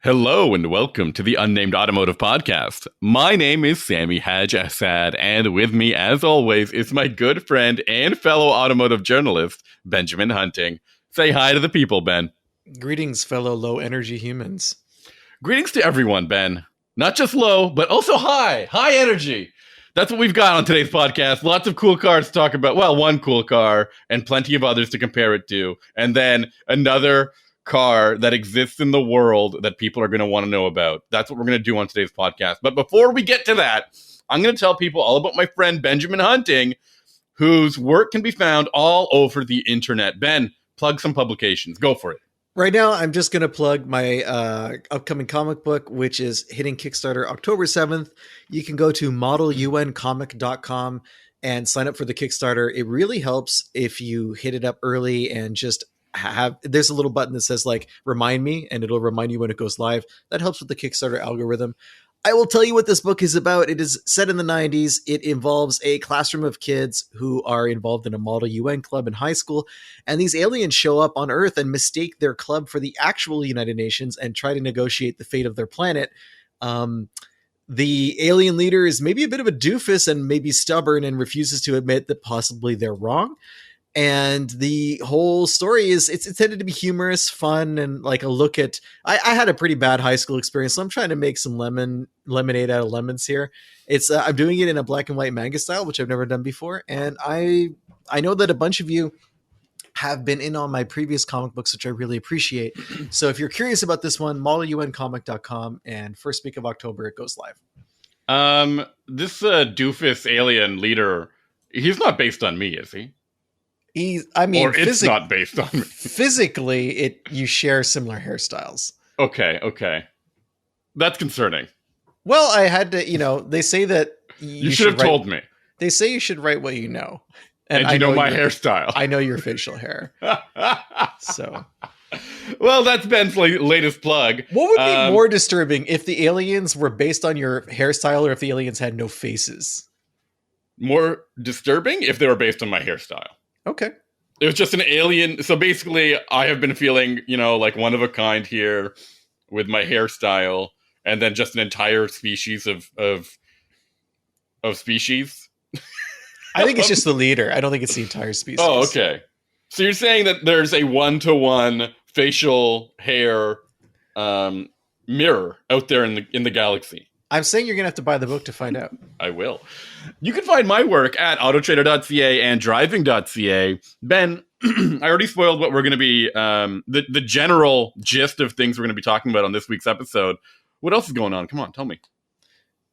Hello and welcome to the Unnamed Automotive Podcast. My name is Sami Haj Assad, and with me, as always, is my good friend and fellow automotive journalist, Benjamin Hunting. Say hi to the people, Ben. Greetings, fellow low-energy humans. Greetings to everyone, Ben. Not just low, but also high. High energy. That's what we've got on today's podcast. Lots of cool cars to talk about. Well, one cool car and plenty of others to compare it to. And then another car that exists in the world that people are going to want to know about. That's what we're going to do on today's podcast. But before we get to that, I'm going to tell people all about my friend Benjamin Hunting, whose work can be found all over the internet. Ben, plug some publications. Go for it. Right now, I'm just going to plug my upcoming comic book, which is hitting Kickstarter October 7th. You can go to modeluncomic.com and sign up for the Kickstarter. It really helps if you hit it up early and just there's a little button that says like remind me, and it'll remind you when it goes live. That helps with the Kickstarter algorithm. I will tell you what this book is about. It is set in the 90s. It involves a classroom of kids who are involved in a Model UN club in high school, and these aliens show up on Earth and mistake their club for the actual United Nations and try to negotiate the fate of their planet. The alien leader is maybe a bit of a doofus and maybe stubborn and refuses to admit that possibly they're wrong. And the whole story is it's intended to be humorous, fun, and like a look at. I had a pretty bad high school experience, so I'm trying to make some lemonade out of lemons here. It's I'm doing it in a black and white manga style, which I've never done before, and I know that a bunch of you have been in on my previous comic books, which I really appreciate. So if you're curious about this one, modeluncomic.com, and first week of October it goes live. This doofus alien leader, he's not based on me, is he? It's not based on me. Physically, you share similar hairstyles. Okay. That's concerning. Well, I had to, they say that you should have told me. They say you should write what you know. And you know my hairstyle. I know your facial hair. So. Well, that's Ben's latest plug. What would be more disturbing if the aliens were based on your hairstyle or if the aliens had no faces? More disturbing if they were based on my hairstyle. Okay. It was just an alien. So basically, I have been feeling, like one of a kind here with my hairstyle, and then just an entire species of species. I think it's just the leader. I don't think it's the entire species. Oh, okay. So you're saying that there's a 1-to-1 facial hair mirror out there in the galaxy. I'm saying you're going to have to buy the book to find out. I will. You can find my work at autotrader.ca and driving.ca. Ben, I already spoiled what we're going to be, the general gist of things we're going to be talking about on this week's episode. What else is going on? Come on, tell me.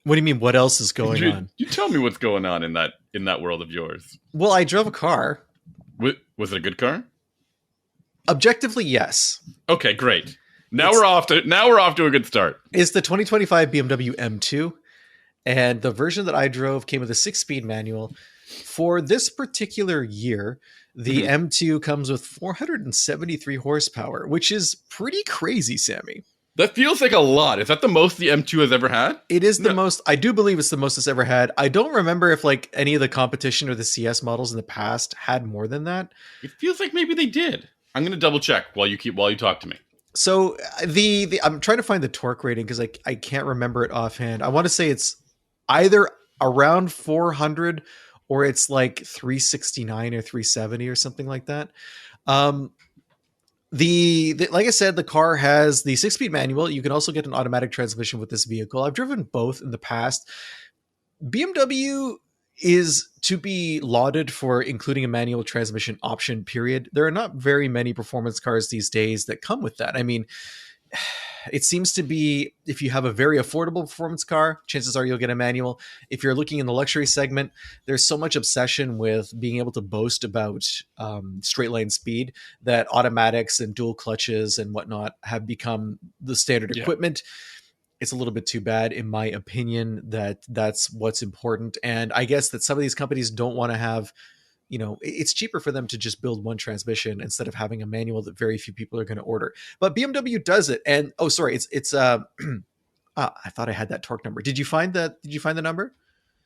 What do you mean, what else is going on? You tell me what's going on in that world of yours. Well, I drove a car. Was it a good car? Objectively, yes. Okay, great. Now we're off to a good start. It's the 2025 BMW M2, and the version that I drove came with a 6-speed manual. For this particular year, the M2 comes with 473 horsepower, which is pretty crazy, Sammy. That feels like a lot. Is that the most the M2 has ever had? It is the most. I do believe it's the most it's ever had. I don't remember if any of the competition or the CS models in the past had more than that. It feels like maybe they did. I'm going to double check while you talk to me. So I'm trying to find the torque rating because I can't remember it offhand. I want to say it's either around 400 or it's like 369 or 370 or something like that. Like I said, the car has the 6-speed manual. You can also get an automatic transmission with this vehicle. I've driven both in the past. BMW is to be lauded for including a manual transmission option, period. There are not very many performance cars these days that come with that. I mean, it seems to be if you have a very affordable performance car, chances are you'll get a manual. If you're looking in the luxury segment, there's so much obsession with being able to boast about straight line speed that automatics and dual clutches and whatnot have become the standard equipment. It's a little bit too bad, in my opinion, that's what's important. And I guess that some of these companies don't want to have, it's cheaper for them to just build one transmission instead of having a manual that very few people are going to order. But BMW does it. And it's I thought I had that torque number. Did you find that? Did you find the number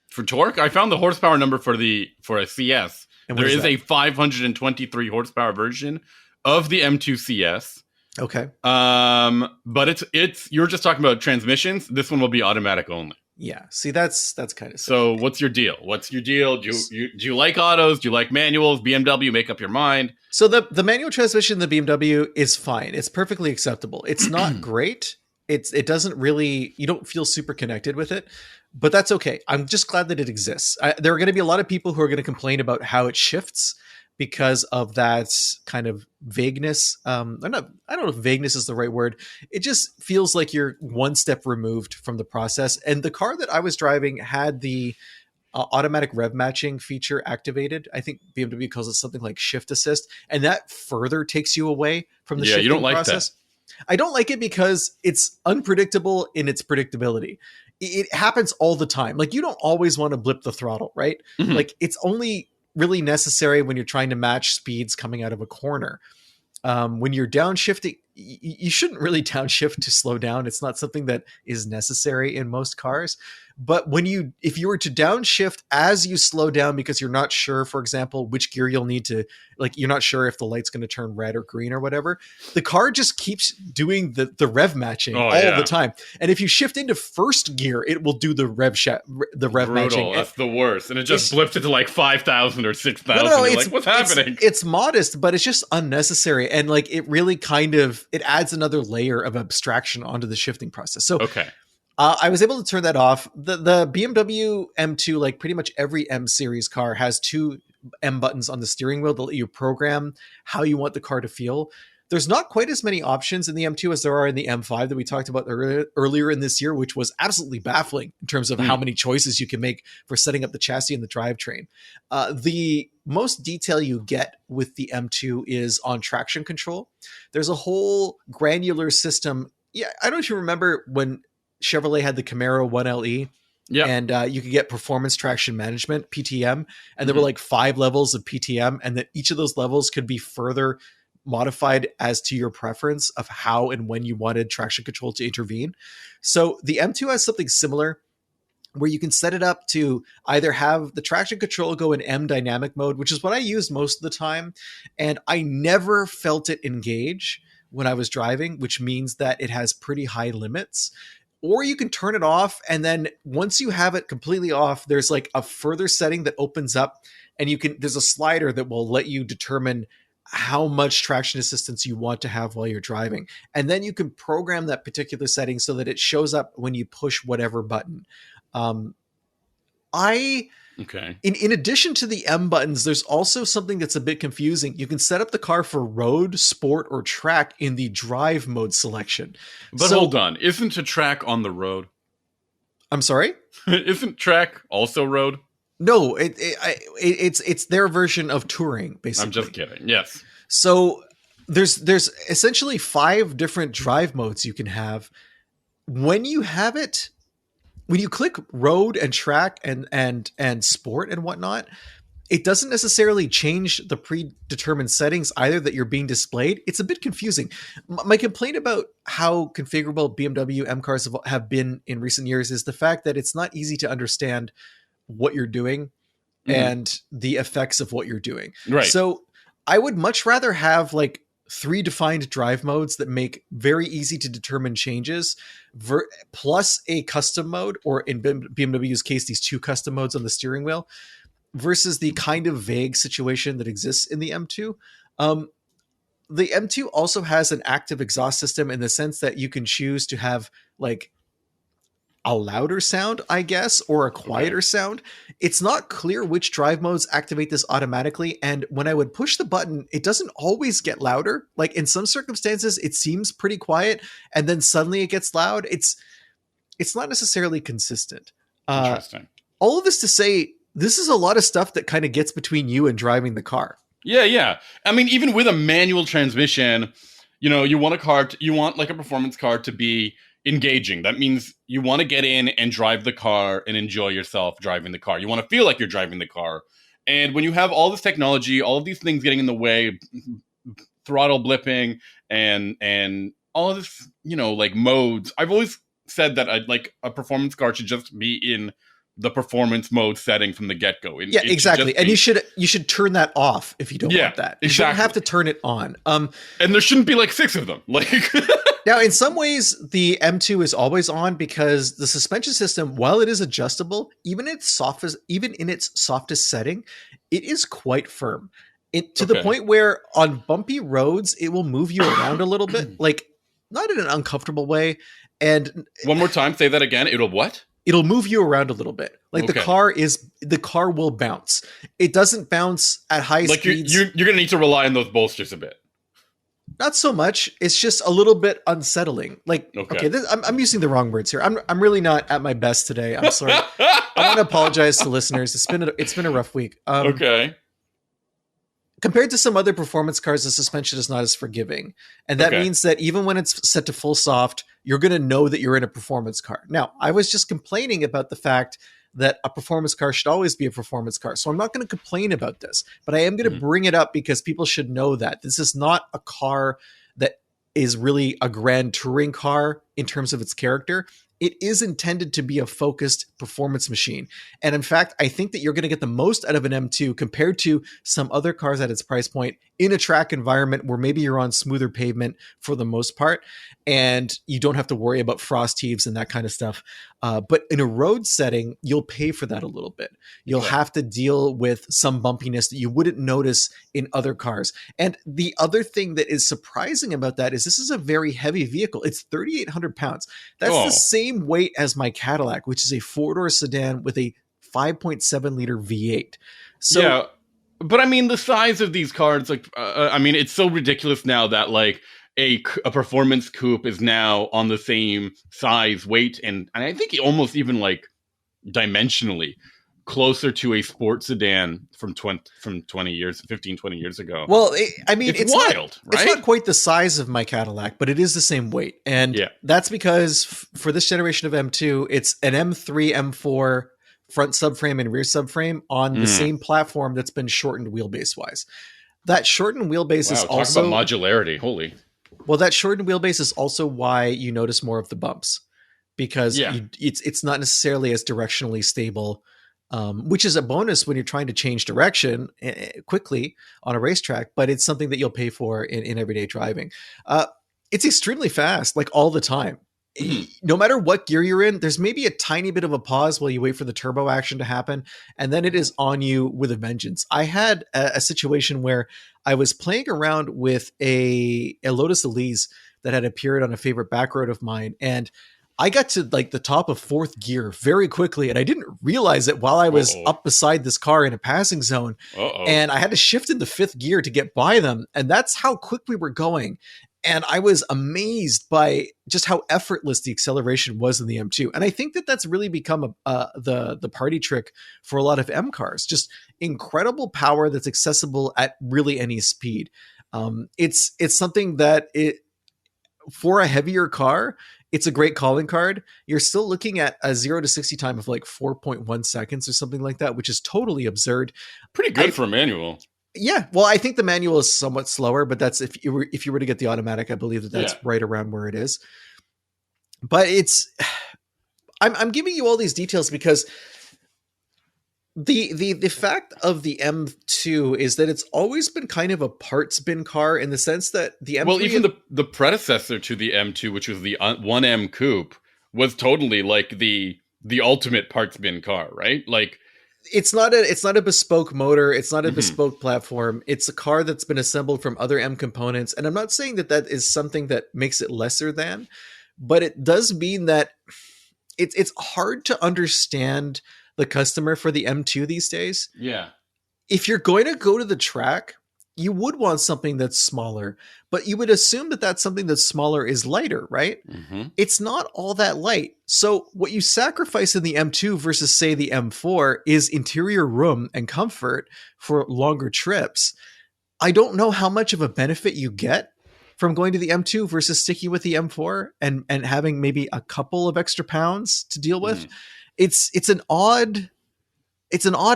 for torque? I found the horsepower number for a CS. And there is a 523 horsepower version of the M2 CS. Okay. But it's you're just talking about transmissions. This one will be automatic only. Yeah. See, that's kind of So what's your deal? Do you like autos? Do you like manuals? BMW, make up your mind. So the manual transmission in the BMW is fine. It's perfectly acceptable. It's not great. It doesn't really, you don't feel super connected with it, but that's okay. I'm just glad that it exists. There are going to be a lot of people who are going to complain about how it shifts because of that kind of vagueness. I don't know if vagueness is the right word. It just feels like you're one step removed from the process. And the car that I was driving had the automatic rev matching feature activated. I think BMW calls it something like shift assist, and that further takes you away from the shifting you don't like process. that. I don't like it because it's unpredictable in its predictability. It happens all the time. Like, you don't always want to blip the throttle, right? Mhm. Like, it's only really necessary when you're trying to match speeds coming out of a corner. When you're downshifting, you shouldn't really downshift to slow down. It's not something that is necessary in most cars. But if you were to downshift as you slow down because you're not sure, for example, which gear you'll need to, like, you're not sure if the light's going to turn red or green or whatever, the car just keeps doing the rev matching all the time. And if you shift into first gear, it will do the rev matching. That's the worst. And it just blips it to like 5,000 or 6,000. No, You're like, what's happening? It's modest, but it's just unnecessary. And like, it really it adds another layer of abstraction onto the shifting process. So, okay. I was able to turn that off. The BMW M2, like pretty much every M series car, has two M buttons on the steering wheel that let you program how you want the car to feel. There's not quite as many options in the M2 as there are in the M5 that we talked about earlier in this year, which was absolutely baffling in terms of how many choices you can make for setting up the chassis and the drivetrain. The most detail you get with the M2 is on traction control. There's a whole granular system. Yeah, I don't know if you remember when Chevrolet had the Camaro 1LE, and you could get performance traction management, PTM, and there were like 5 levels of PTM, and that each of those levels could be further modified as to your preference of how and when you wanted traction control to intervene. So the M2 has something similar where you can set it up to either have the traction control go in M dynamic mode, which is what I use most of the time, and I never felt it engage when I was driving, which means that it has pretty high limits. Or you can turn it off, and then once you have it completely off, there's like a further setting that opens up, and there's a slider that will let you determine how much traction assistance you want to have while you're driving. And then you can program that particular setting so that it shows up when you push whatever button. In addition to the M buttons, there's also something that's a bit confusing. You can set up the car for road, sport, or track in the drive mode selection. But hold on, isn't a track on the road? I'm sorry? Isn't track also road? No, it's their version of touring, basically. I'm just kidding. Yes. So there's essentially 5 different drive modes you can have. When you click road and track and sport and whatnot, it doesn't necessarily change the predetermined settings either that you're being displayed. It's a bit confusing. My complaint about how configurable BMW M cars have been in recent years is the fact that it's not easy to understand what you're doing and the effects of what you're doing. Right. So I would much rather have like 3 defined drive modes that make very easy to determine changes, plus a custom mode, or in BMW's case, these 2 custom modes on the steering wheel, versus the kind of vague situation that exists in the M2. The M2 also has an active exhaust system in the sense that you can choose to have like a louder sound, I guess, or a quieter sound. It's not clear which drive modes activate this automatically. And when I would push the button, it doesn't always get louder. Like in some circumstances, it seems pretty quiet, and then suddenly it gets loud. It's not necessarily consistent. Interesting. All of this to say, this is a lot of stuff that kind of gets between you and driving the car. Yeah. I mean, even with a manual transmission, you want like a performance car to be engaging. That means you want to get in and drive the car and enjoy yourself driving the car. You want to feel like you're driving the car. And when you have all this technology, all of these things getting in the way, throttle blipping and all of this, like modes, I've always said that I'd like a performance car should just be in the performance mode setting from the get-go. Yeah, exactly. And you should turn that off if you don't want that. You shouldn't have to turn it on. And there shouldn't be like 6 of them. Like now, in some ways, the M2 is always on because the suspension system, while it is adjustable, even in its softest setting, it is quite firm. To the point where on bumpy roads, it will move you around a little bit, like not in an uncomfortable way. And one more time, say that again. It'll what? It'll move you around a little bit. Like the car will bounce. It doesn't bounce at high speeds. You're going to need to rely on those bolsters a bit. Not so much. It's just a little bit unsettling. Like, I'm using the wrong words here. I'm really not at my best today. I'm sorry. I want to apologize to listeners. It's been a rough week. Compared to some other performance cars, the suspension is not as forgiving. And that means that even when it's set to full soft, you're going to know that you're in a performance car. Now, I was just complaining about the fact that a performance car should always be a performance car. So I'm not going to complain about this, but I am going to bring it up because people should know that this is not a car that is really a grand touring car in terms of its character. It is intended to be a focused performance machine. And in fact, I think that you're going to get the most out of an M2 compared to some other cars at its price point in a track environment where maybe you're on smoother pavement for the most part, and you don't have to worry about frost heaves and that kind of stuff. But in a road setting, you'll pay for that a little bit. You'll have to deal with some bumpiness that you wouldn't notice in other cars. And the other thing that is surprising about that is this is a very heavy vehicle. It's 3,800 pounds. That's the same weight as my Cadillac, which is a 4-door sedan with a 5.7 liter V8. So, yeah, but I mean, the size of these cars, like, I mean, it's so ridiculous now that like a performance coupe is now on the same size, weight, and I think almost even like dimensionally closer to a sports sedan from 20 years, 15, 20 years ago. Well, it's wild, right? It's not quite the size of my Cadillac, but it is the same weight. And that's because for this generation of M2, it's an M3, M4 front subframe and rear subframe on the same platform that's been shortened wheelbase-wise. That shortened wheelbase is also... Talk about modularity, holy... Well, that shortened wheelbase is also why you notice more of the bumps, because it's not necessarily as directionally stable, which is a bonus when you're trying to change direction quickly on a racetrack, but it's something that you'll pay for in everyday driving. It's extremely fast, like all the time. No matter what gear you're in, there's maybe a tiny bit of a pause while you wait for the turbo action to happen, and then it is on you with a vengeance. I had a situation where I was playing around with a Lotus Elise that had appeared on a favorite back road of mine, and I got to like the top of 4th gear very quickly, and I didn't realize it while I was up beside this car in a passing zone, and I had to shift into 5th gear to get by them, and that's how quick we were going. And I was amazed by just how effortless the acceleration was in the M2. And I think that that's really become the party trick for a lot of M cars. Just incredible power that's accessible at really any speed. It's something that for a heavier car, it's a great calling card. You're still looking at a 0 to 60 time of like 4.1 seconds or something like that, which is totally absurd. Pretty good for a manual. Yeah, well, I think the manual is somewhat slower, but that's if you were to get the automatic, I believe that's right around where it is. But I'm giving you all these details because the fact of the M2 is that it's always been kind of a parts bin car in the sense that the M3... Well, even the predecessor to the M2, which was the 1M Coupe, was totally like the ultimate parts bin car, right? Like... It's not a bespoke motor. It's not a bespoke platform. It's a car that's been assembled from other M components. And I'm not saying that is something that makes it lesser than, but it does mean that it's hard to understand the customer for the M2 these days. Yeah. If you're going to go to the track, you would want something that's smaller, but you would assume that that's something that's smaller is lighter, right? It's not all that light. So what you sacrifice in the M2 versus say the M4 is interior room and comfort for longer trips. I don't know how much of a benefit you get from going to the M2 versus sticking with the M4 and having maybe a couple of extra pounds to deal with. It's an odd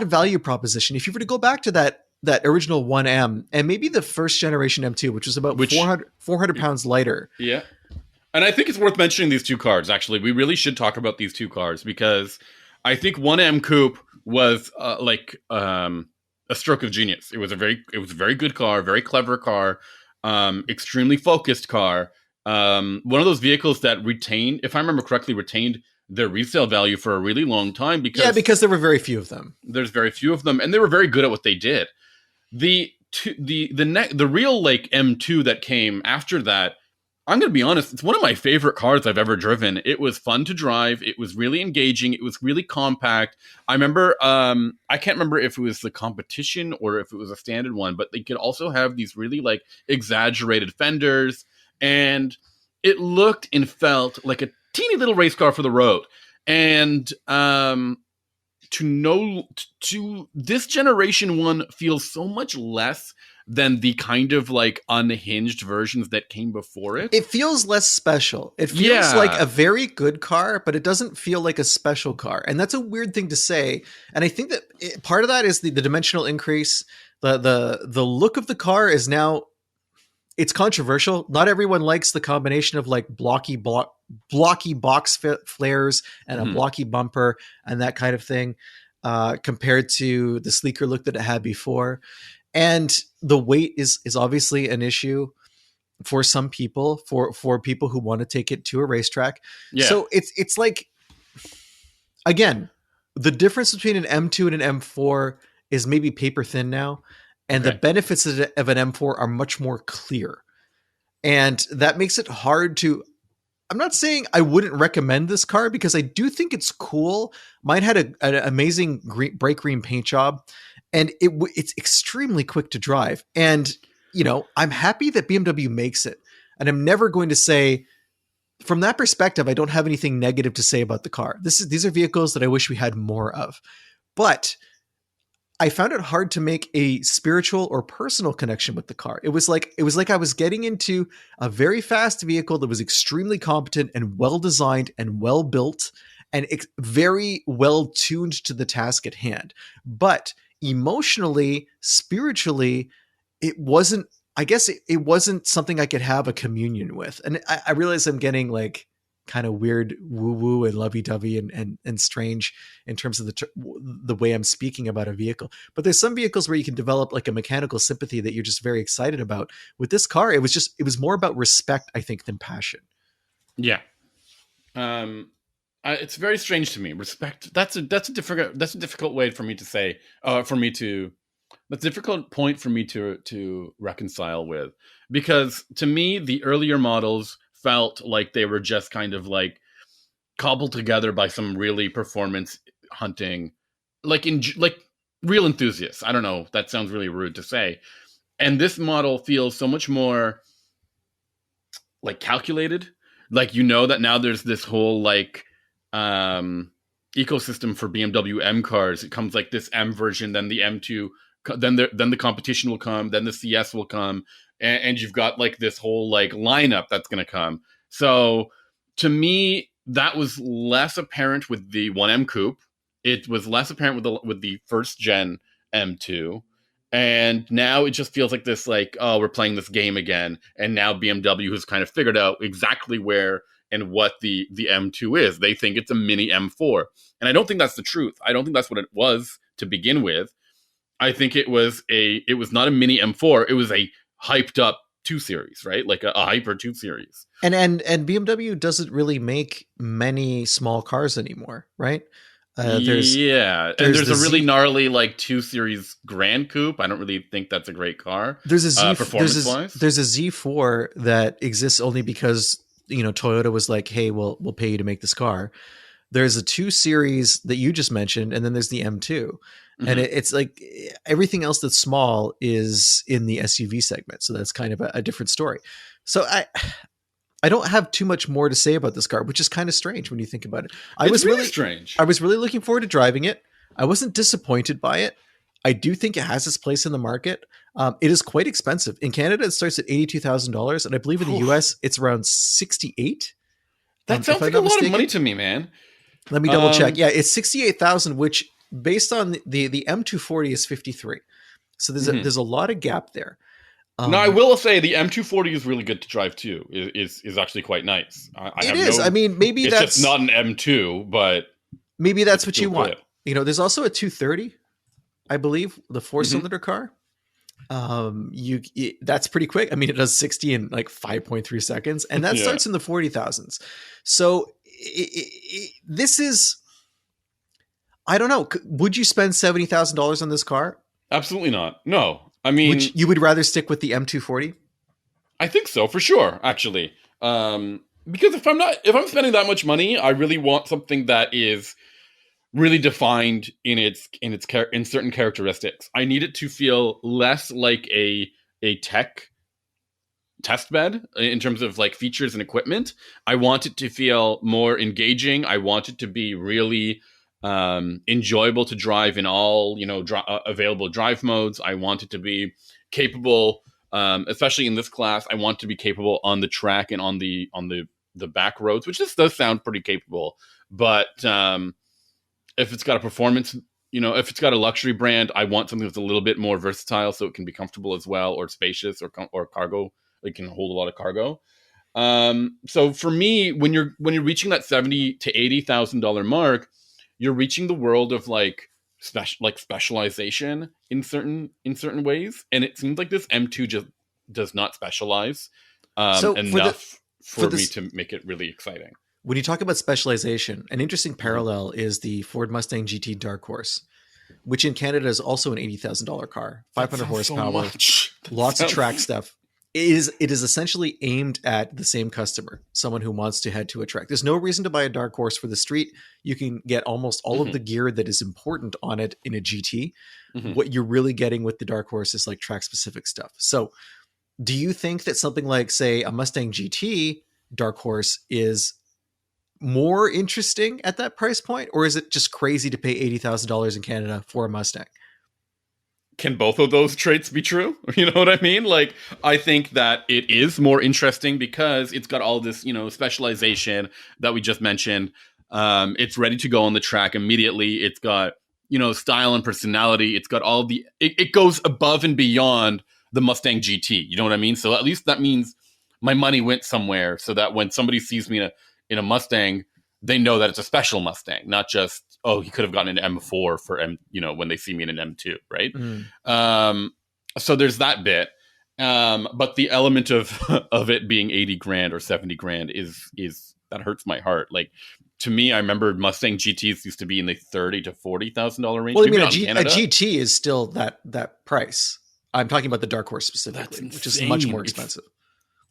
value proposition. If you were to go back to that original 1M and maybe the first generation M2, which was about 400 pounds lighter. Yeah. And I think it's worth mentioning these two cars, actually. We really should talk about these two cars because I think 1M Coupe was a stroke of genius. It was a very good car, very clever car, extremely focused car. One of those vehicles that retained, if I remember correctly, retained their resale value for a really long time because there were very few of them. There's very few of them, and they were very good at what they did. The real like M2 that came after that, I'm going to be honest, it's one of my favorite cars I've ever driven. It was fun to drive. It was really engaging. It was really compact. I remember, I can't remember if it was the competition or if it was a standard one, but they could also have these really like exaggerated fenders, and it looked and felt like a teeny little race car for the road. And to this generation one feels so much less than the kind of like unhinged versions that came before it. It feels less special. It feels like a very good car, but it doesn't feel like a special car. And that's a weird thing to say. And I think that part of that is the dimensional increase. The look of the car is now, it's controversial. Not everyone likes the combination of like blocky box flares and a blocky bumper and that kind of thing, compared to the sleeker look that it had before. And the weight is obviously an issue for some people, for people who want to take it to a racetrack. Yeah. So it's like, again, the difference between an M2 and an M4 is maybe paper thin now. And the benefits of an M4 are much more clear. And that makes it hard to, I'm not saying I wouldn't recommend this car because I do think it's cool. Mine had an amazing bright green paint job, and it's extremely quick to drive. And, you know, I'm happy that BMW makes it. And I'm never going to say, from that perspective, I don't have anything negative to say about the car. These are vehicles that I wish we had more of. But I found it hard to make a spiritual or personal connection with the car. It was like I was getting into a very fast vehicle that was extremely competent and well designed and well built and very well tuned to the task at hand. But emotionally, spiritually, it wasn't, I guess it wasn't something I could have a communion with. And I realize I'm getting like kind of weird woo-woo and lovey-dovey and strange in terms of the way I'm speaking about a vehicle. But there's some vehicles where you can develop like a mechanical sympathy that you're just very excited about. With this car, it was more about respect, I think, than passion. Yeah. It's very strange to me. Respect. That's a difficult way for me to say, that's a difficult point for me to reconcile with, because to me, the earlier models felt like they were just kind of like cobbled together by some really performance hunting, like real enthusiasts. I don't know. That sounds really rude to say. And this model feels so much more like calculated. Like, you know, that now there's this whole like ecosystem for BMW M cars. It comes like this M version, then the M2, then the competition will come, then the CS will come. And you've got like this whole like lineup that's going to come. So to me, that was less apparent with the 1M Coupe. It was less apparent with the first gen M2. And now it just feels like this, like, oh, we're playing this game again. And now BMW has kind of figured out exactly where and what the M2 is. They think it's a mini M4. And I don't think that's the truth. I don't think that's what it was to begin with. I think it was not a mini M4. It was a hyped up 2 Series, right? Like a hyper 2 Series. And BMW doesn't really make many small cars anymore, right? There's a really gnarly like 2 Series Grand Coupe. I don't really think that's a great car. There's a performance-wise. There's a Z4 that exists only because, you know, Toyota was like, "Hey, we'll pay you to make this car." There's a 2 Series that you just mentioned, and then there's the M2. And it's like everything else that's small is in the SUV segment. So that's kind of a different story. So I don't have too much more to say about this car, which is kind of strange when you think about it. It's really strange. I was really looking forward to driving it. I wasn't disappointed by it. I do think it has its place in the market. It is quite expensive. In Canada, it starts at $82,000. And I believe in the US, it's around $68,000. That sounds like a lot of money to me, man. Let me double check. Yeah, it's $68,000, which based on the M240 is 53. So there's a lot of gap there. No, I will say the M240 is really good to drive too. Is actually quite nice. I mean, maybe it's just not an M2, but maybe that's It's what still you want. good. You know, there's also a 230, I believe, the 4-cylinder car. That's pretty quick. I mean, it does 60 in like 5.3 seconds, and that Yeah. starts in the 40,000s. So this is, I don't know. Would you spend $70,000 on this car? Absolutely not. No. I mean, You would rather stick with the M240? I think so for sure, actually. Because if I'm spending that much money, I really want something that is really defined in certain characteristics. I need it to feel less like a tech test bed in terms of like features and equipment. I want it to feel more engaging. I want it to be really enjoyable to drive in all available drive modes. I want it to be capable, especially in this class. I want to be capable on the track and on the back roads, which this does sound pretty capable. But if it's got a performance, if it's got a luxury brand, I want something that's a little bit more versatile, so it can be comfortable as well, or spacious, or cargo. It can hold a lot of cargo. So for me, when you're reaching that $70,000 to $80,000 mark, you're reaching the world of like specialization in certain ways, and it seems like this M2 just does not specialize enough for me to make it really exciting. When you talk about specialization, an interesting parallel is the Ford Mustang GT Dark Horse, which in Canada is also an $80,000 car, 500 horsepower, lots of track stuff. It is essentially aimed at the same customer, someone who wants to head to a track. There's no reason to buy a Dark Horse for the street. You can get almost all of the gear that is important on it in a GT. What you're really getting with the Dark Horse is like track specific stuff. So do you think that something like, say, a Mustang GT Dark Horse is more interesting at that price point, or is it just crazy to pay $80,000 in Canada for a Mustang? Can both of those traits be true? You know what I mean? Like, I think that it is more interesting because it's got all this, specialization that we just mentioned. It's ready to go on the track immediately. It's got, style and personality. It's got all it goes above and beyond the Mustang GT. You know what I mean? So at least that means my money went somewhere, so that when somebody sees me in a Mustang, they know that it's a special Mustang, not just, oh, he could have gotten an M4 for when they see me in an M2, right? So there's that bit. But the element of it being 80 grand or 70 grand is that hurts my heart. Like, to me, I remember Mustang GTs used to be in the $30,000 to $40,000 range. Well, I mean, a GT is still that price. I'm talking about the Dark Horse specifically, which is much more expensive.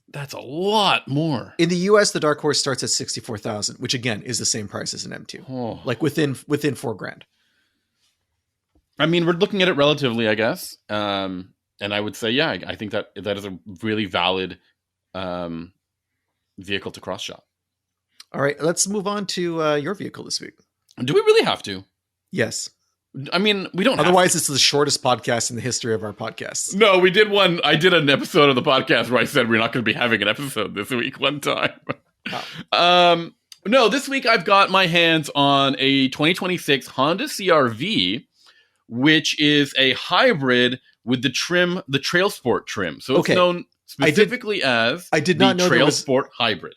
That's a lot more. In the US, the Dark Horse starts at $64,000, which again is the same price as an M2, like within $4,000. I mean, we're looking at it relatively, I guess. And I would say, yeah, I think that is a really valid vehicle to cross shop. All right, let's move on to your vehicle this week. Do we really have to? Yes. I mean, we don't. Otherwise, it's the shortest podcast in the history of our podcasts. No, we did one. I did an episode of the podcast where I said we're not going to be having an episode this week one time. Oh. No, this week I've got my hands on a 2026 Honda CR-V, which is a hybrid with the TrailSport trim. So it's known specifically as the TrailSport Hybrid.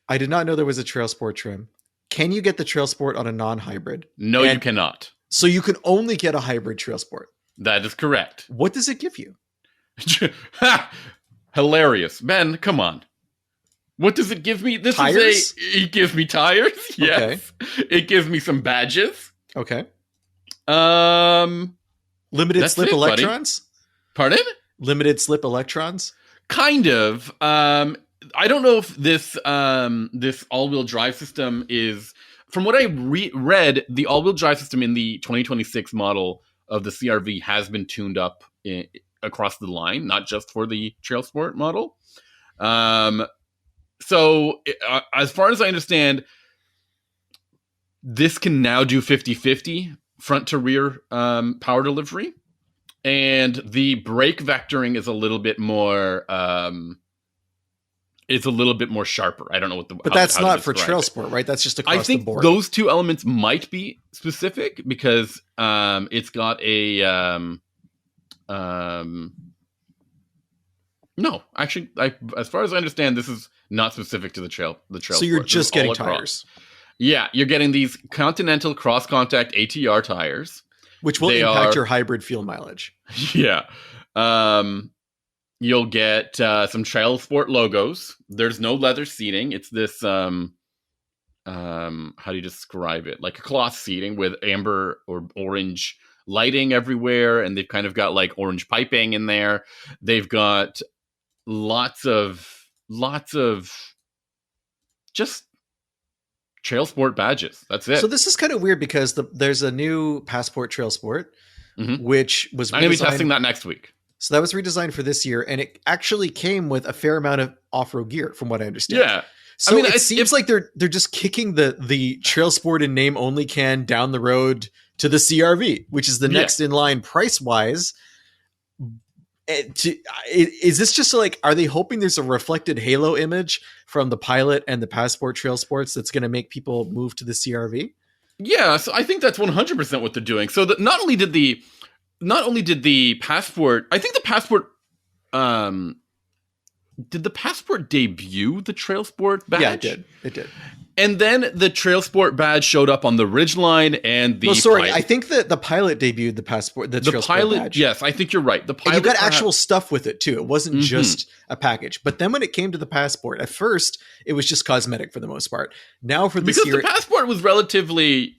I did not know there was a TrailSport trim. Can you get the TrailSport on a non-hybrid? No, you cannot. So you can only get a hybrid TrailSport. That is correct. What does it give you? Hilarious. Ben, come on. What does it give me? Tires? It gives me tires. Yes. Okay. It gives me some badges. Okay. Limited slip electrons? Pardon? Limited slip electrons? Kind of. I don't know if this all-wheel drive system is... From what I read, the all-wheel drive system in the 2026 model of the CR-V has been tuned up across the line, not just for the TrailSport model. So as far as I understand, this can now do 50-50 front to rear power delivery. And the brake vectoring is a little bit more... It's a little bit more sharper. I don't know what But that's not for TrailSport, right? That's just across the board. I think those two elements might be specific because it's got a no, actually, as far as I understand, this is not specific to the trail. So you're just getting tires. Yeah, you're getting these Continental Cross Contact ATR tires. Which will impact your hybrid fuel mileage. Yeah. You'll get some TrailSport logos. There's no leather seating. It's this how do you describe it? Like a cloth seating with amber or orange lighting everywhere, and they've kind of got like orange piping in there. They've got lots of just TrailSport badges. That's it. So this is kind of weird because there's a new Passport TrailSport, which was I'm going to be testing that next week. So that was redesigned for this year, and it actually came with a fair amount of off-road gear, from what I understand. Yeah. So it seems like they're just kicking the TrailSport in name only can down the road to the CR-V, which is the next in line price-wise. Is this just like, are they hoping there's a reflected halo image from the Pilot and the Passport TrailSports that's going to make people move to the CR-V? Yeah, so I think that's 100% what they're doing. So not only did the Passport, I think the Passport, did the Passport debut the TrailSport badge? Yeah, it did. And then the TrailSport badge showed up on the Ridgeline and the. No, sorry, I think that the Pilot debuted the Passport, the TrailSport Pilot badge. Yes, I think you're right. The Pilot, and you got actual stuff with it too. It wasn't just a package. But then when it came to the Passport, at first it was just cosmetic for the most part. Now for this because year, the Passport was relatively,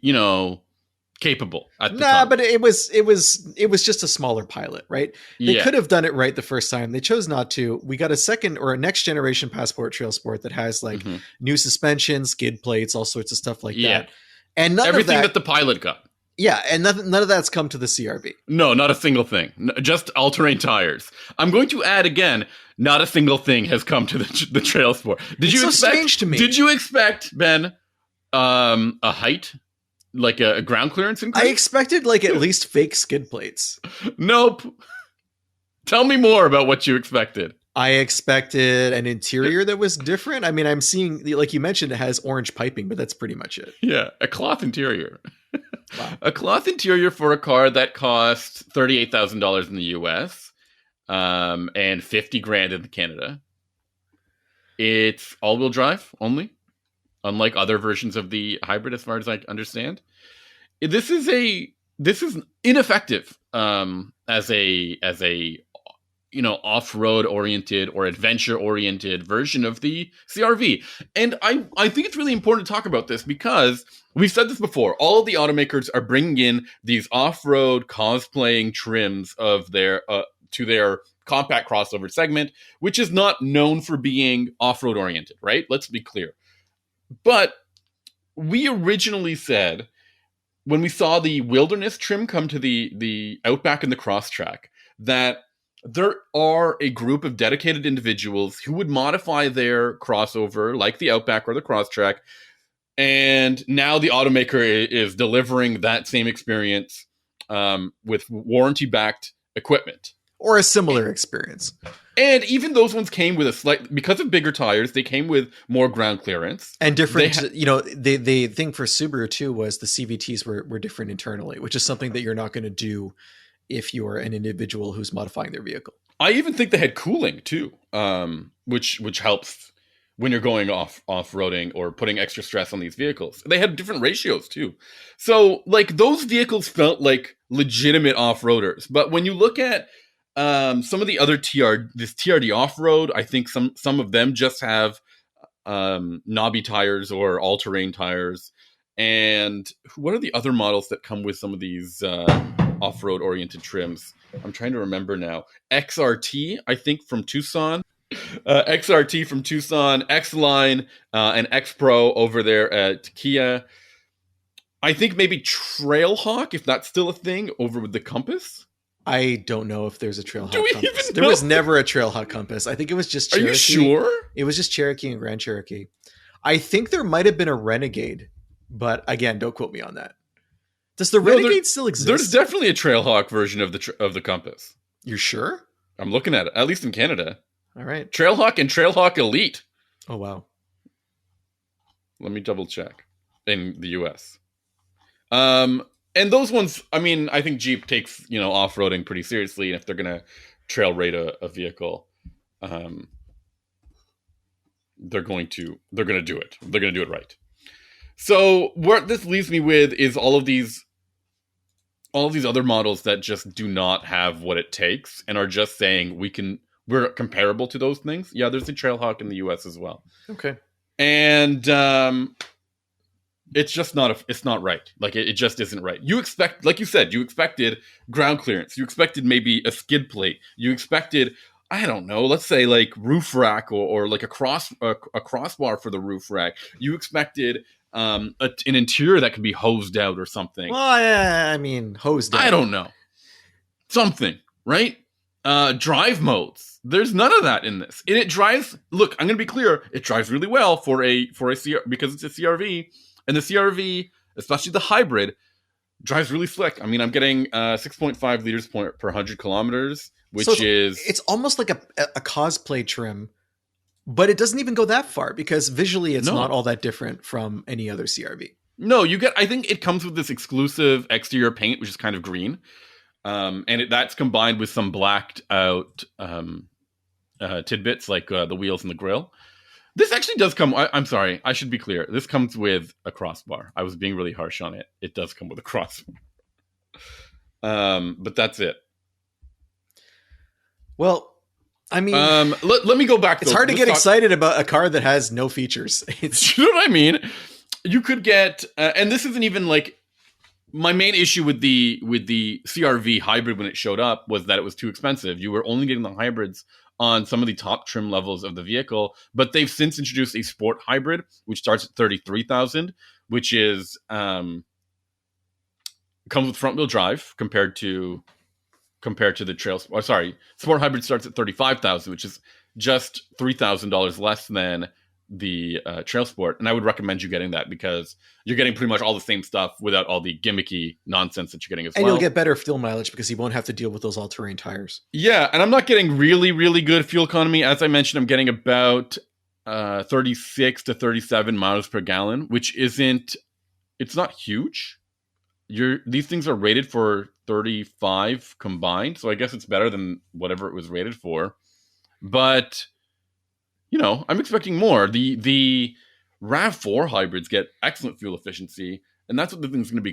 capable at the time. But it was just a smaller Pilot, right? They could have done it right the first time. They chose not to. We got a second or a next generation Passport TrailSport that has like new suspension, skid plates, all sorts of stuff like that. And everything that the Pilot got. Yeah, and none of that's come to the CR-V. No, not a single thing. Just all-terrain tires. I'm going to add again, not a single thing has come to the TrailSport. It's so strange to me. Did you expect, Ben, a height? Like a ground clearance increase? I expected like at least fake skid plates. Nope. Tell me more about what you expected. I expected an interior that was different. I mean, I'm seeing, like you mentioned, it has orange piping, but that's pretty much it. Yeah, a cloth interior. Wow. A cloth interior for a car that cost $38,000 in the US and $50,000 in Canada. It's all-wheel drive only. Unlike other versions of the hybrid, as far as I understand, this is ineffective as a off-road oriented or adventure oriented version of the CR-V. And I think it's really important to talk about this because we've said this before. All of the automakers are bringing in these off-road cosplaying trims of their to their compact crossover segment, which is not known for being off-road oriented, right? Let's be clear. But we originally said, when we saw the Wilderness trim come to the Outback and the Crosstrack, that there are a group of dedicated individuals who would modify their crossover, like the Outback or the Crosstrack, and now the automaker is delivering that same experience with warranty-backed equipment. Or a similar experience. And even those ones came with because of bigger tires, they came with more ground clearance. And different, the thing for Subaru too was the CVTs were different internally, which is something that you're not going to do if you're an individual who's modifying their vehicle. I even think they had cooling too, which helps when you're going off-roading or putting extra stress on these vehicles. They had different ratios too. So like those vehicles felt like legitimate off-roaders. But when you look at some of the other this TRD off-road, I think some of them just have knobby tires or all-terrain tires. And what are the other models that come with some of these off-road oriented trims? I'm trying to remember now. XRT, I think, from Tucson. XRT from Tucson, X-Line, and X-Pro over there at Kia. I think maybe Trailhawk, if that's still a thing, over with the Compass. I don't know if there's a Trailhawk Compass. There was never a Trailhawk Compass. I think it was just Cherokee. Are you sure? It was just Cherokee and Grand Cherokee. I think there might have been a Renegade, but again, don't quote me on that. Does the Renegade still exist? There's definitely a Trailhawk version of the Compass. You're sure? I'm looking at it, at least in Canada. All right. Trailhawk and Trailhawk Elite. Oh, wow. Let me double check in the US. And those ones, I mean, I think Jeep takes, off-roading pretty seriously. And if they're going to trail raid a vehicle, they're going to do it. They're going to do it right. So what this leaves me with is all of these other models that just do not have what it takes and are just saying we're comparable to those things. Yeah, there's a Trailhawk in the US as well. Okay. And it's just it's not right. Like it just isn't right. You expect, like you said, you expected ground clearance. You expected maybe a skid plate. You expected, I don't know, let's say like roof rack or like a crossbar for the roof rack. You expected an interior that could be hosed out or something. Well, yeah, I mean, hosed out. I don't know. Something, right? Drive modes. There's none of that in this. And it drives, look, I'm going to be clear, it drives really well for a CR, because it's a CR-V. And the CR-V, especially the hybrid, drives really slick. I mean, I'm getting 6.5 liters per 100 kilometers, which it's almost like a cosplay trim, but it doesn't even go that far because visually it's not all that different from any other CR-V. No, I think it comes with this exclusive exterior paint, which is kind of green. And that's combined with some blacked out tidbits like the wheels and the grille. This actually does come. I'm sorry, I should be clear. This comes with a crossbar. I was being really harsh on it. It does come with a crossbar. But that's it. Well, I mean, let me go back. It's hard to get excited about a car that has no features. You know what I mean? You could get, and this isn't even like my main issue with the CR-V hybrid when it showed up was that it was too expensive. You were only getting the hybrids on some of the top trim levels of the vehicle, but they've since introduced a sport hybrid, which starts at $33,000, which is comes with front wheel drive compared to the trail. Sorry, sport hybrid starts at $35,000, which is just $3,000 less than the TrailSport, and I would recommend you getting that because you're getting pretty much all the same stuff without all the gimmicky nonsense that you're getting as well. And you'll get better fuel mileage because you won't have to deal with those all-terrain tires. Yeah, and I'm not getting really, really good fuel economy. As I mentioned, I'm getting about 36 to 37 miles per gallon, which it's not huge. These things are rated for 35 combined, so I guess it's better than whatever it was rated for. But I'm expecting more. The RAV4 hybrids get excellent fuel efficiency, and that's what the thing's going to be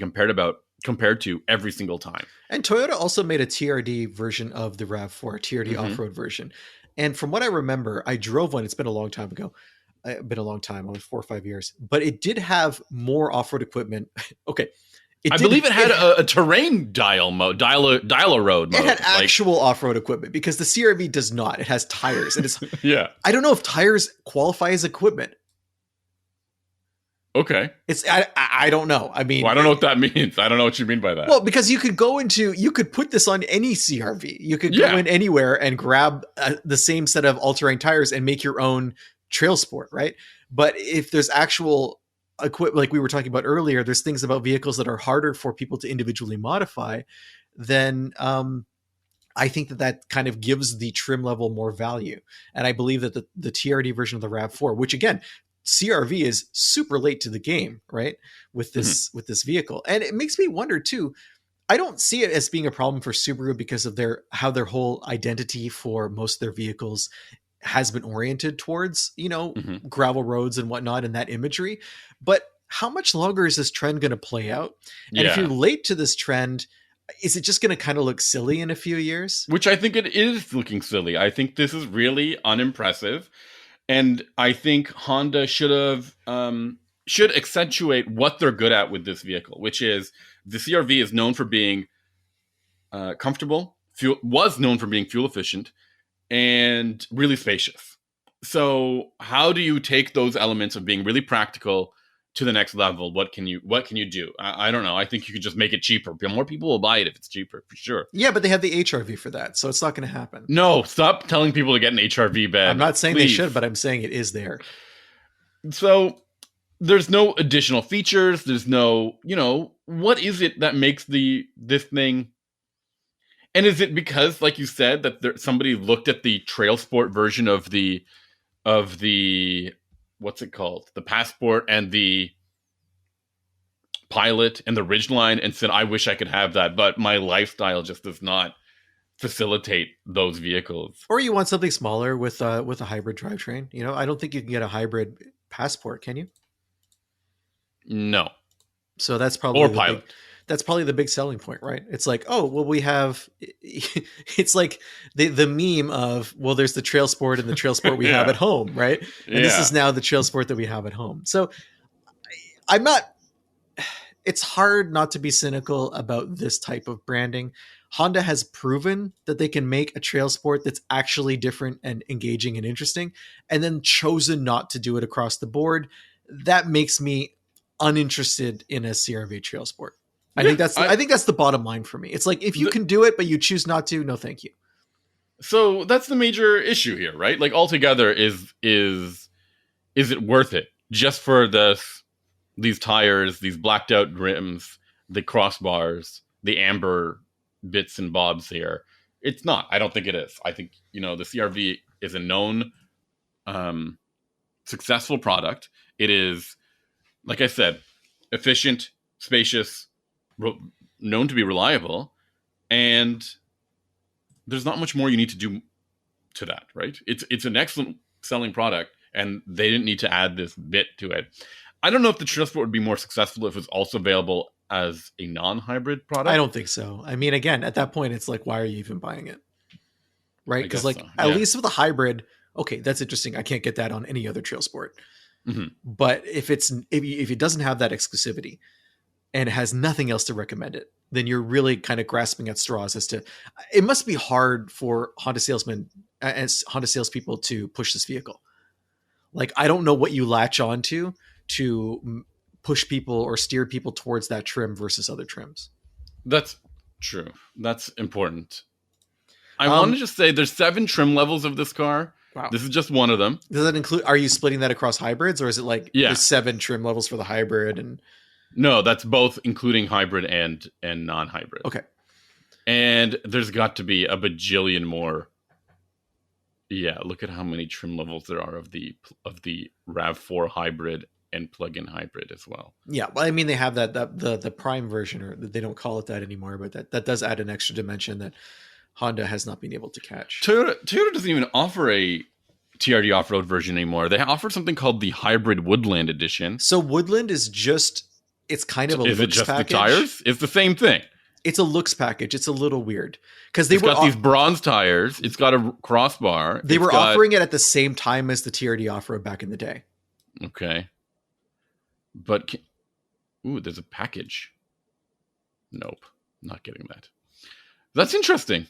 compared to every single time. And Toyota also made a TRD version of the RAV4, TRD off-road version. And from what I remember, I drove one. It's been a long time ago. Almost 4 or 5 years. But it did have more off-road equipment. Okay. I believe it had a terrain dial-a-road mode. It had actual off-road equipment because the CR-V does not. It has tires. And it's yeah. I don't know if tires qualify as equipment. Okay. I don't know. I mean, I don't know what that means. I don't know what you mean by that. Well, because you could put this on any CR-V. You could go in anywhere and grab the same set of all-terrain tires and make your own TrailSport, right? But if there's actual equipment, like we were talking about earlier, there's things about vehicles that are harder for people to individually modify, then I think that kind of gives the trim level more value. And I believe that the TRD version of the RAV4, which again, CR-V is super late to the game, right? With this vehicle. And it makes me wonder too, I don't see it as being a problem for Subaru because of how their whole identity for most of their vehicles has been oriented towards, gravel roads and whatnot and that imagery. But how much longer is this trend going to play out? And if you're late to this trend, is it just going to kind of look silly in a few years? Which I think it is looking silly. I think this is really unimpressive. And I think Honda should accentuate what they're good at with this vehicle, which is the CR-V is known for being comfortable, was known for being fuel efficient, and really spacious. So how do you take those elements of being really practical to the next level? What can you do? I don't know. I think you could just make it cheaper. More people will buy it if it's cheaper, for sure. Yeah, but they have the HR-V for that, so it's not going to happen. No, stop telling people to get an HR-V bed. I'm not saying they should, but I'm saying it is there. So there's no additional features. There's no, what is it that makes this thing? And is it because, like you said, that somebody looked at the TrailSport version of the what's it called? The Passport and the Pilot and the Ridgeline and said, I wish I could have that, but my lifestyle just does not facilitate those vehicles. Or you want something smaller with a hybrid drivetrain. I don't think you can get a hybrid Passport, can you? No. So that's probably Or the Pilot. big selling point, right? It's like, oh, well, we have. It's like the meme of, well, there's the TrailSport and the TrailSport we have Yeah. at home, right? And this is now the TrailSport that we have at home. So I'm not. It's hard not to be cynical about this type of branding. Honda has proven that they can make a trail sport that's actually different and engaging and interesting, and then chosen not to do it across the board. That makes me uninterested in a CR-V trail sport. I think that's the bottom line for me. It's like, if you can do it but you choose not to, no thank you. So that's the major issue here, right? Like, altogether, is it worth it just for these tires, these blacked out rims, the crossbars, the amber bits and bobs here? It's not. I don't think it is. I think, the CR-V is a known successful product. It is, like I said, efficient, spacious, known to be reliable, and there's not much more you need to do to that, right? It's an excellent selling product, and they didn't need to add this bit to it. I don't know if the TrailSport would be more successful if it was also available as a non-hybrid product. I don't think so. I mean, again, at that point, it's like, why are you even buying it? Right? Because at least with a hybrid, okay, that's interesting. I can't get that on any other TrailSport. Mm-hmm. But if it doesn't have that exclusivity and it has nothing else to recommend it, then you're really kind of grasping at straws as to, it must be hard for Honda salesmen and Honda salespeople to push this vehicle. Like, I don't know what you latch onto to push people or steer people towards that trim versus other trims. That's true. That's important. I want to just say there's 7 trim levels of this car. Wow. This is just one of them. Does that include, are you splitting that across hybrids, or is it like there's 7 trim levels for the hybrid? And no, that's both including hybrid and non-hybrid. Okay. And there's got to be a bajillion more. Yeah, look at how many trim levels there are of the RAV4 hybrid and plug-in hybrid as well. Yeah, well, I mean, they have the Prime version, or they don't call it that anymore, but that does add an extra dimension that Honda has not been able to catch. Toyota doesn't even offer a TRD off-road version anymore. They offer something called the Hybrid Woodland Edition. So Woodland is just, it's kind of a looks package. Is it just the tires? It's the same thing. It's a looks package. It's a little weird because it's got these bronze tires. It's got a crossbar. They were offering it at the same time as the TRD off-road back in the day. Okay. But, there's a package. Nope. Not getting that. That's interesting.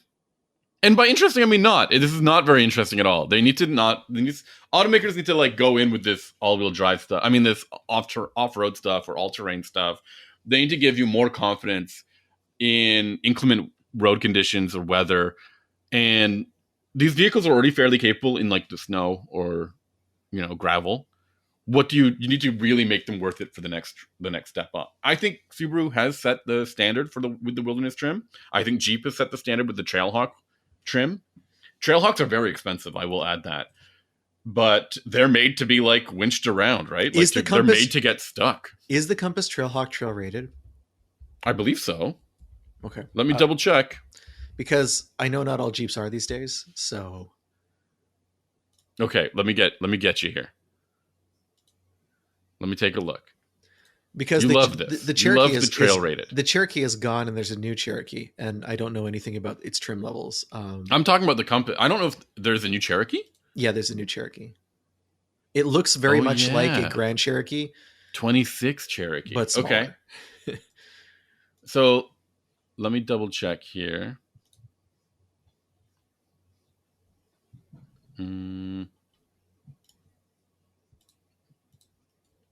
And by interesting, I mean not. This is not very interesting at all. Automakers need to like go in with this all-wheel drive stuff. I mean, this off-road stuff or all-terrain stuff. They need to give you more confidence in inclement road conditions or weather. And these vehicles are already fairly capable in like the snow or, gravel. What do you need to really make them worth it for the next step up? I think Subaru has set the standard with the Wilderness trim. I think Jeep has set the standard with the Trailhawk trim. Trailhawks are very expensive, I will add that. But they're made to be like winched around, right? Like they're made to get stuck. Is the Compass Trailhawk trail rated? I believe so. Okay. Let me double check. Because I know not all Jeeps are these days, so. Okay, let me get you here. Let me take a look. Because you love this. The Cherokee the trail rated. The Cherokee is gone, and there's a new Cherokee, and I don't know anything about its trim levels. I'm talking about the Compass. I don't know if there's a new Cherokee. Yeah, there's a new Cherokee. It looks very much like a Grand Cherokee. 26 Cherokee. But smaller. Okay. So let me double check here.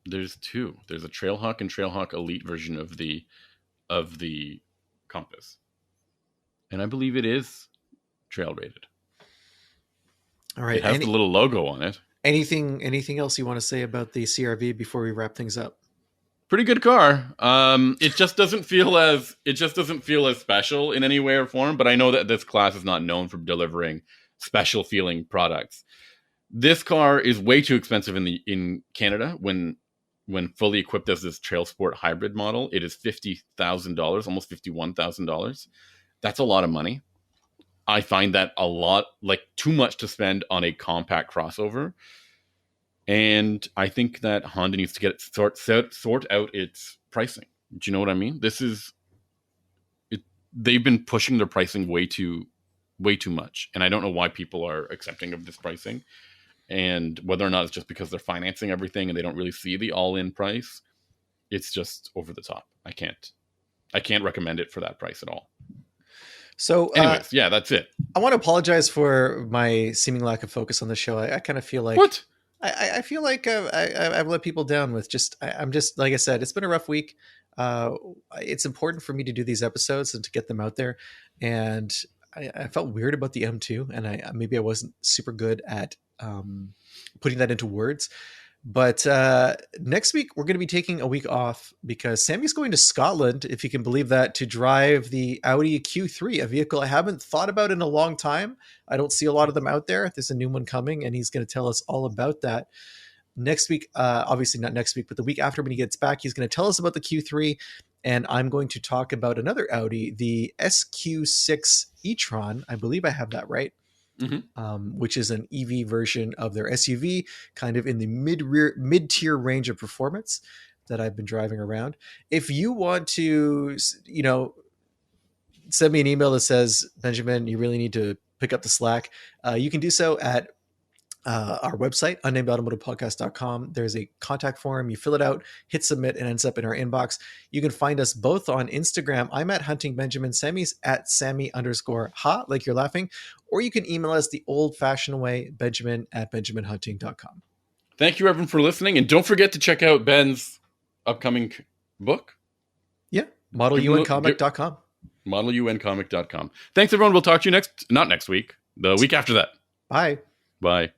There's 2. There's a Trailhawk and Trailhawk Elite version of the Compass, and I believe it is trail rated. All right, it has the little logo on it. Anything else you want to say about the CR-V before we wrap things up? Pretty good car. It just doesn't feel as special in any way or form. But I know that this class is not known for delivering special feeling products. This car is way too expensive in Canada when fully equipped as this TrailSport hybrid model. It is $50,000, almost $51,000. That's a lot of money. I find that a lot, like too much to spend on a compact crossover. And I think that Honda needs to get sort out its pricing. Do you know what I mean? They've been pushing their pricing way too much, and I don't know why people are accepting of this pricing, and whether or not it's just because they're financing everything and they don't really see the all-in price. It's just over the top. I can't recommend it for that price at all. So, anyways, yeah, that's it. I want to apologize for my seeming lack of focus on the show. I kind of feel like what I feel like I've let people down with I'm just, like I said, it's been a rough week. It's important for me to do these episodes and to get them out there. And I felt weird about the M2, and maybe I wasn't super good at putting that into words. But next week, we're going to be taking a week off because Sammy's going to Scotland, if you can believe that, to drive the Audi Q3, a vehicle I haven't thought about in a long time. I don't see a lot of them out there. There's a new one coming, and he's going to tell us all about that. Next week, obviously not next week, but the week after when he gets back, he's going to tell us about the Q3, and I'm going to talk about another Audi, the SQ6 e-tron. I believe I have that right. Mm-hmm. Which is an EV version of their SUV, kind of in the mid-tier range of performance that I've been driving around. If you want to, send me an email that says, Benjamin, you really need to pick up the slack, you can do so at our website, unnamedautomotivepodcast.com. There's a contact form. You fill it out, hit submit, and ends up in our inbox. You can find us both on Instagram. I'm at Hunting Benjamin. Sammy's at Sammy_ha, like you're laughing. Or you can email us the old-fashioned way, Benjamin@benjaminhunting.com. Thank you, everyone, for listening. And don't forget to check out Ben's upcoming book. Yeah, modeluncomic.com. Modeluncomic.com. Thanks, everyone. We'll talk to you not next week, the week after that. Bye. Bye.